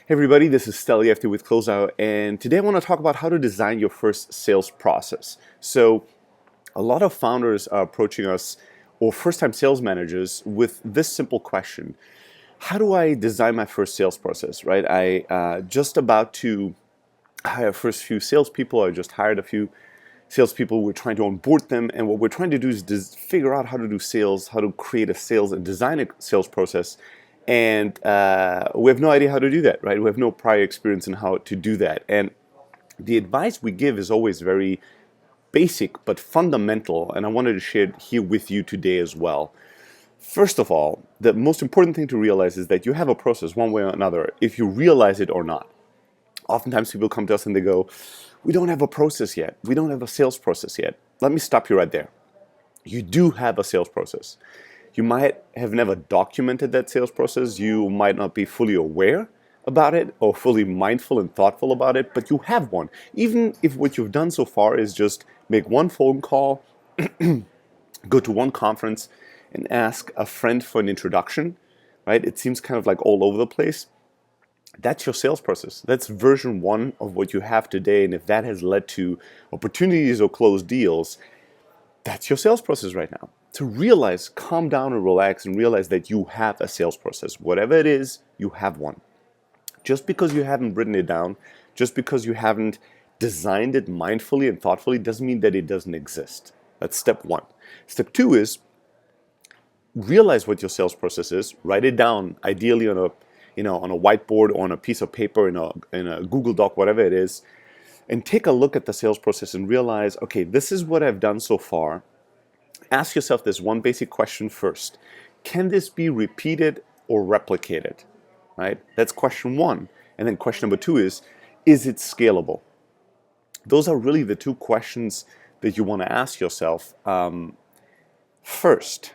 Hey everybody, this is Steliefty with Closeout, and today I want to talk about how to design your first sales process. So, a lot of founders are approaching us or first-time sales managers with this simple question: how do I design my first sales process? Right? I just about to hire first few salespeople. I just hired a few salespeople. We're trying to onboard them, and what we're trying to do is figure out how to do sales, how to create a sales and design a sales process. And we have no idea how to do that, right? We have no prior experience in how to do that. And the advice we give is always very basic but fundamental, and I wanted to share it here with you today as well. First of all, the most important thing to realize is that you have a process one way or another, if you realize it or not. Oftentimes people come to us and they go, we don't have a process yet. We don't have a sales process yet. Let me stop you right there. You do have a sales process. You might have never documented that sales process. You might not be fully aware about it or fully mindful and thoughtful about it, but you have one. Even if what you've done so far is just make one phone call, go to one conference, and ask a friend for an introduction, right? It seems kind of like all over the place. That's your sales process. That's version one of what you have today. And if that has led to opportunities or closed deals, that's your sales process right now. To realize, calm down and relax and realize that you have a sales process. Whatever it is, you have one. Just because you haven't written it down, just because you haven't designed it mindfully and thoughtfully doesn't mean that it doesn't exist. That's step one. Step two is realize what your sales process is, write it down, ideally on a whiteboard or on a piece of paper, in a Google Doc, whatever it is, and take a look at the sales process and realize, okay, this is what I've done so far. Ask yourself this one basic question first. Can this be repeated or replicated? Right? That's question one. And then question number two is it scalable? Those are really the two questions that you want to ask yourself first.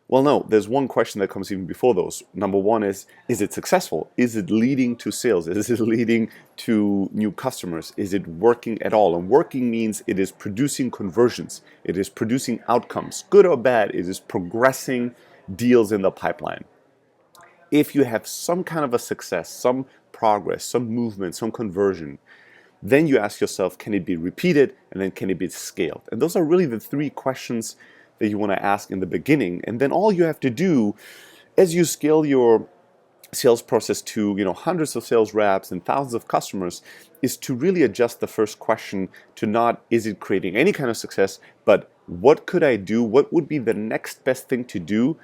Well, no, there's one question that comes even before those. Number one is it successful? Is it leading to sales? Is it leading to new customers? Is it working at all? And working means it is producing conversions. It is producing outcomes, good or bad. It is progressing deals in the pipeline. If you have some kind of a success, some progress, some movement, some conversion, then you ask yourself, can it be repeated? And then can it be scaled? And those are really the three questions that you want to ask in the beginning. And then all you have to do as you scale your sales process to hundreds of sales reps and thousands of customers is to really adjust the first question to not is it creating any kind of success, but what could I do? What would be the next best thing to do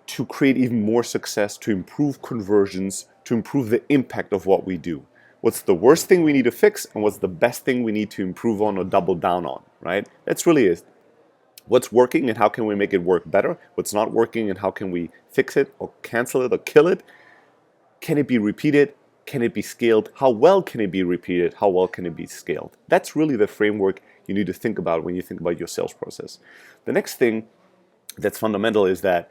to create even more success, to improve conversions, to improve the impact of what we do? What's the worst thing we need to fix, and what's the best thing we need to improve on or double down on, right? That's really it. What's working and how can we make it work better? What's not working and how can we fix it or cancel it or kill it? Can it be repeated? Can it be scaled? How well can it be repeated? How well can it be scaled? That's really the framework you need to think about when you think about your sales process. The next thing that's fundamental is that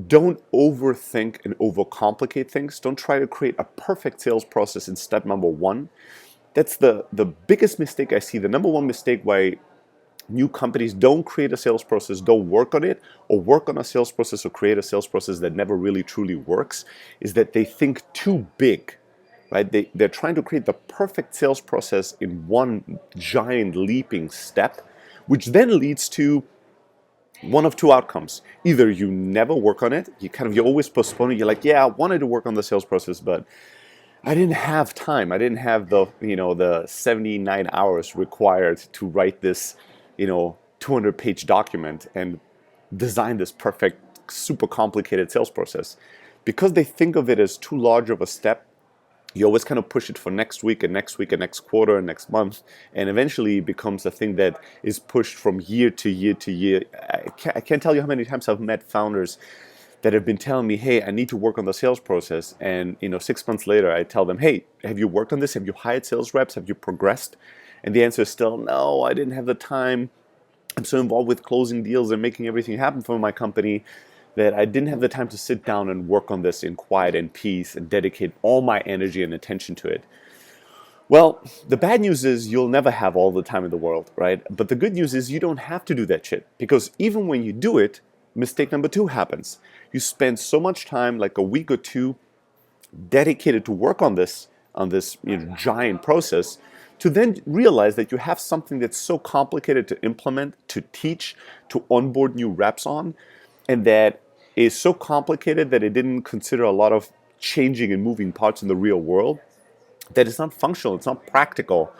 don't overthink and overcomplicate things. Don't try to create a perfect sales process in step number one. That's the biggest mistake I see. The number one mistake why new companies don't create a sales process, don't work on it, or work on a sales process or create a sales process that never really truly works, is that they think too big, right? They're trying to create the perfect sales process in one giant leaping step, which then leads to one of two outcomes. Either you never work on it, you always postpone it. You're like, yeah, I wanted to work on the sales process, but I didn't have time. I didn't have the 79 hours required to write this 200-page document and design this perfect, super complicated sales process. Because they think of it as too large of a step, you always kind of push it for next week and next week and next quarter and next month, and eventually it becomes a thing that is pushed from year to year to year. I can't tell you how many times I've met founders that have been telling me, hey, I need to work on the sales process. And 6 months later, I tell them, hey, have you worked on this? Have you hired sales reps? Have you progressed? And the answer is still, no, I didn't have the time. I'm so involved with closing deals and making everything happen for my company that I didn't have the time to sit down and work on this in quiet and peace and dedicate all my energy and attention to it. Well, the bad news is you'll never have all the time in the world, right? But the good news is you don't have to do that shit, because even when you do it, mistake number two happens. You spend so much time, like a week or two, dedicated to work on this giant process, to then realize that you have something that's so complicated to implement, to teach, to onboard new reps on, and that is so complicated that it didn't consider a lot of changing and moving parts in the real world, that it's not functional, it's not practical.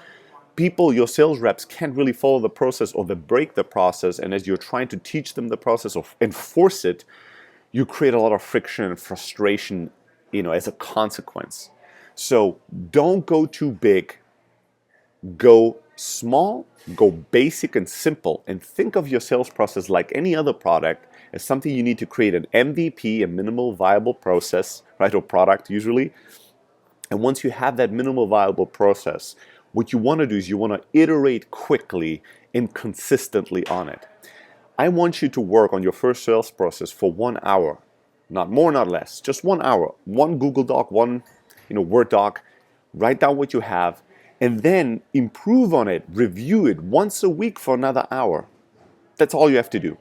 People, your sales reps, can't really follow the process, or they break the process, and as you're trying to teach them the process or enforce it, you create a lot of friction and frustration, as a consequence. So don't go too big, go small, go basic and simple, and think of your sales process like any other product as something you need to create an MVP, a minimal viable process, right, or product usually. And once you have that minimal viable process, what you want to do is you want to iterate quickly and consistently on it. I want you to work on your first sales process for 1 hour, not more, not less, just 1 hour, one Google Doc, one Word doc, write down what you have, and then improve on it, review it once a week for another hour. That's all you have to do.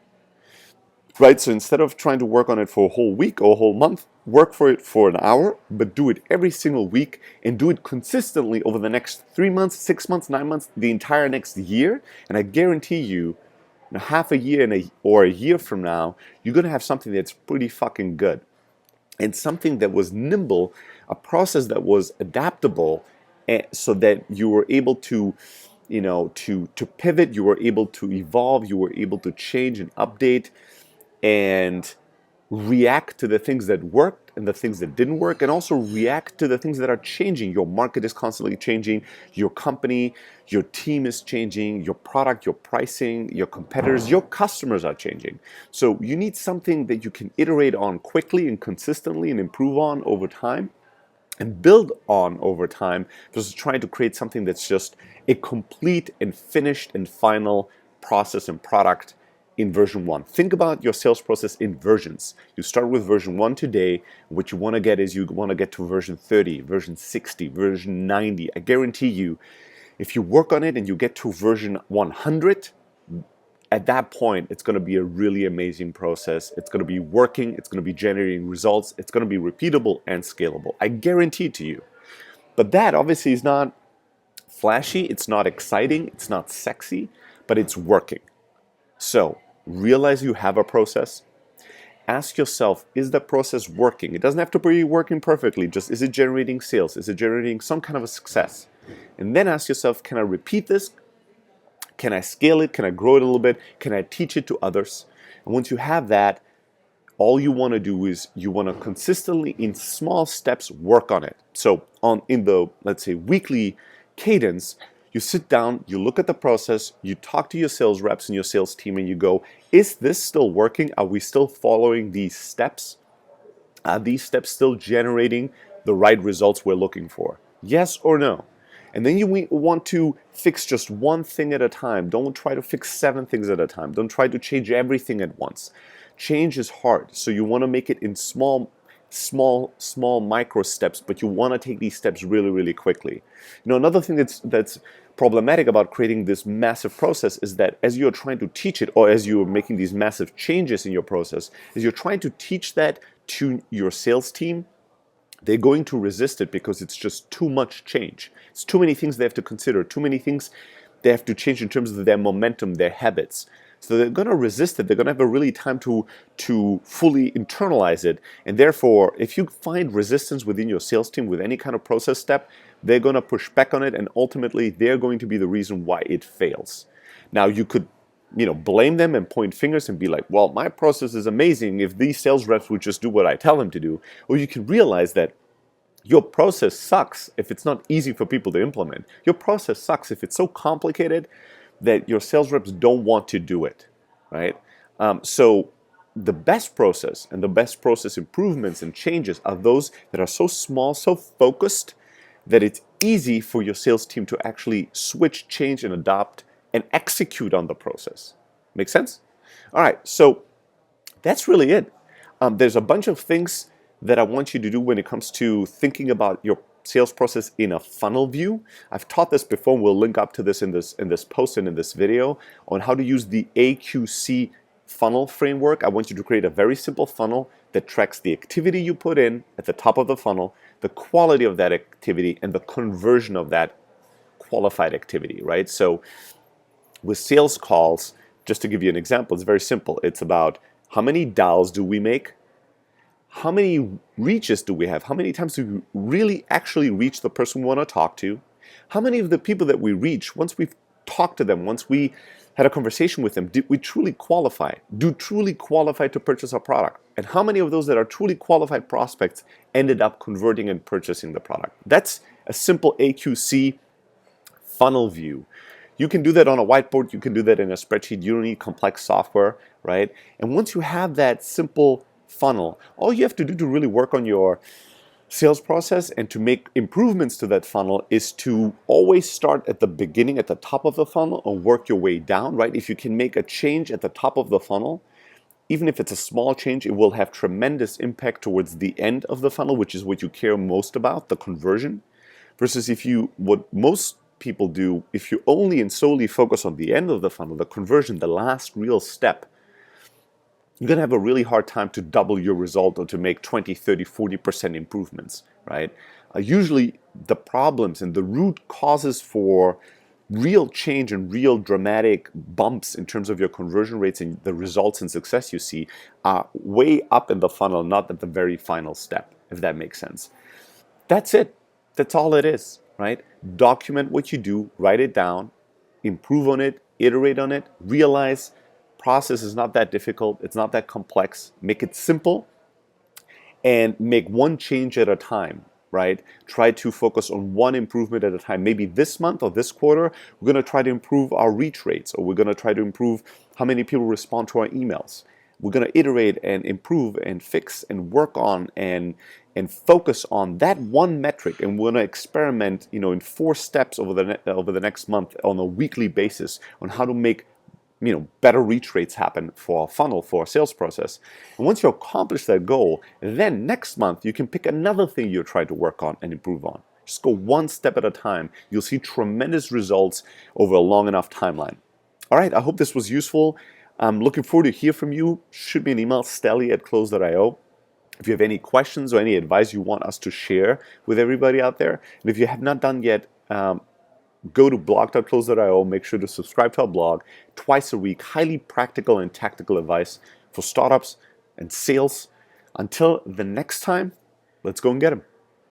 Right? So instead of trying to work on it for a whole week or a whole month, work for it for an hour, but do it every single week, and do it consistently over the next 3 months, 6 months, 9 months, the entire next year. And I guarantee you, half a year or a year from now, you're going to have something that's pretty fucking good. And something that was nimble, a process that was adaptable, so that you were able to to pivot, you were able to evolve, you were able to change and update and react to the things that worked and the things that didn't work, and also react to the things that are changing. Your market is constantly changing, your company, your team is changing, your product, your pricing, your competitors, your customers are changing. So you need something that you can iterate on quickly and consistently and improve on over time and build on over time, versus trying to create something that's just a complete and finished and final process and product in version 1. Think about your sales process in versions. You start with version 1 today. What you want to get is you want to get to version 30, version 60, version 90. I guarantee you, if you work on it and you get to version 100, at that point, it's going to be a really amazing process. It's going to be working. It's going to be generating results. It's going to be repeatable and scalable. I guarantee it to you. But that obviously is not flashy. It's not exciting. It's not sexy, but it's working. So realize you have a process. Ask yourself, is the process working? It doesn't have to be working perfectly. Just, is it generating sales? Is it generating some kind of a success? And then ask yourself, can I repeat this? Can I scale it? Can I grow it a little bit? Can I teach it to others? And once you have that, all you want to do is you want to consistently, in small steps, work on it. So in the, let's say, weekly cadence, you sit down, you look at the process, you talk to your sales reps and your sales team, and you go, is this still working? Are we still following these steps? Are these steps still generating the right results we're looking for? Yes or no? And then you want to fix just one thing at a time. Don't try to fix 7 things at a time. Don't try to change everything at once. Change is hard, so you want to make it in small micro steps, but you want to take these steps really, really quickly. Another thing that's problematic about creating this massive process is that as you're trying to teach it, or as you're making these massive changes in your process, as you're trying to teach that to your sales team, they're going to resist it because it's just too much change. It's too many things they have to consider, too many things they have to change in terms of their momentum, their habits. So they're going to resist it. They're going to have a really time to fully internalize it. And therefore, if you find resistance within your sales team with any kind of process step, they're going to push back on it, and ultimately they're going to be the reason why it fails. Now, you could blame them and point fingers and be like, well, my process is amazing if these sales reps would just do what I tell them to do. Or you can realize that your process sucks if it's not easy for people to implement. Your process sucks if it's so complicated that your sales reps don't want to do it, right? So the best process and the best process improvements and changes are those that are so small, so focused, that it's easy for your sales team to actually switch, change, and adopt and execute on the process. Make sense? All right, so that's really it. There's a bunch of things that I want you to do when it comes to thinking about your sales process in a funnel view. I've taught this before. We'll link up to this in this post and in this video on how to use the AQC funnel framework. I want you to create a very simple funnel that tracks the activity you put in at the top of the funnel, the quality of that activity and the conversion of that qualified activity, right? So with sales calls, just to give you an example, it's very simple. It's about how many dials do we make? How many reaches do we have? How many times do we really actually reach the person we want to talk to? How many of the people that we reach, once we've talked to them, once we had a conversation with them, did we truly qualify? Do truly qualify to purchase our product? And how many of those that are truly qualified prospects ended up converting and purchasing the product? That's a simple AQC funnel view. You can do that on a whiteboard, you can do that in a spreadsheet, you don't need complex software, right? And once you have that simple funnel, all you have to do to really work on your sales process and to make improvements to that funnel is to always start at the beginning, at the top of the funnel, and work your way down, right? If you can make a change at the top of the funnel, even if it's a small change, it will have tremendous impact towards the end of the funnel, which is what you care most about, the conversion. Versus what most people do, if you only and solely focus on the end of the funnel, the conversion, the last real step, you're going to have a really hard time to double your result or to make 20, 30, 40% improvements, right? Usually the problems and the root causes for real change and real dramatic bumps in terms of your conversion rates and the results and success you see are way up in the funnel, not at the very final step, if that makes sense. That's it. That's all it is, right? Document what you do, write it down, improve on it, iterate on it, realize process is not that difficult, it's not that complex. Make it simple and make one change at a time, right? Try to focus on one improvement at a time. Maybe this month or this quarter, we're going to try to improve our reach rates, or we're going to try to improve how many people respond to our emails. We're going to iterate and improve and fix and work on and focus on that one metric, and we're going to experiment, in 4 steps over the next month on a weekly basis on how to make better reach rates happen for our funnel, for our sales process. And once you accomplish that goal, then next month you can pick another thing you're trying to work on and improve on. Just go one step at a time. You'll see tremendous results over a long enough timeline. All right, I hope this was useful. I'm looking forward to hear from you. Shoot me an email, stelly@close.io. If you have any questions or any advice you want us to share with everybody out there. And if you have not done yet, go to blog.close.io. Make sure to subscribe to our blog twice a week. Highly practical and tactical advice for startups and sales. Until the next time, let's go and get them.